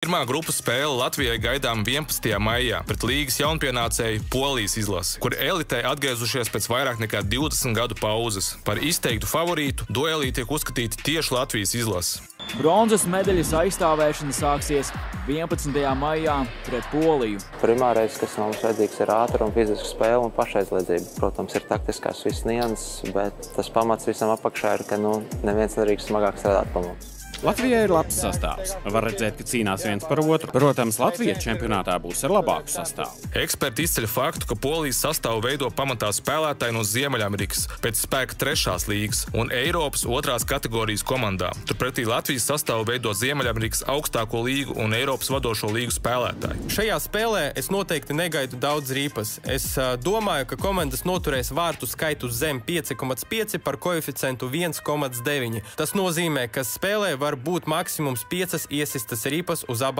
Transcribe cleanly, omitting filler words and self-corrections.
Pirmā grupas spēle Latvijai gaidām 11. maijā pret līgas jaunpienācēju Polijas izlasi, kur elitē atgriezušies pēc vairāk nekā 20 gadu pauzes. Par izteiktu favorītu duelī tiek uzskatīti tieši Latvijas izlase. Bronzas medaļas aizstāvēšana sāksies 11. maijā pret Poliju. Primārais, kas mums vajadzīgs, ir ātruma, fiziska spēle un pašaizliedzība. Protams, ir taktiskās visas nianses, bet tas pamats visam apakšā ir, ka neviens nedrīkst smagāk strādāt par mums. Latvijai ir labs sastāvs. Var redzēt, ka cīnās viens par otru. Protams, Latvija čempionātā būs ar labāku sastāvu. Eksperti izceļ faktu, ka Polijas sastāvu veido pamatā spēlētāji no Ziemeļamerikas, pēc spēka 3. līgas un Eiropas 2. kategorijas komandām. Turpretī Latvijas sastāvu veido Ziemeļamerikas augstāko līgu un Eiropas vadošo līgu spēlētāji. Šajā spēlē es noteikti negaidu daudz rīpas. Es domāju, ka komandas noturēs vārtu skaitu zem 5,5 par koeficientu 1,9. Tas nozīmē, ka spēlē var būt maksimums 5 iesistas ripas uz abām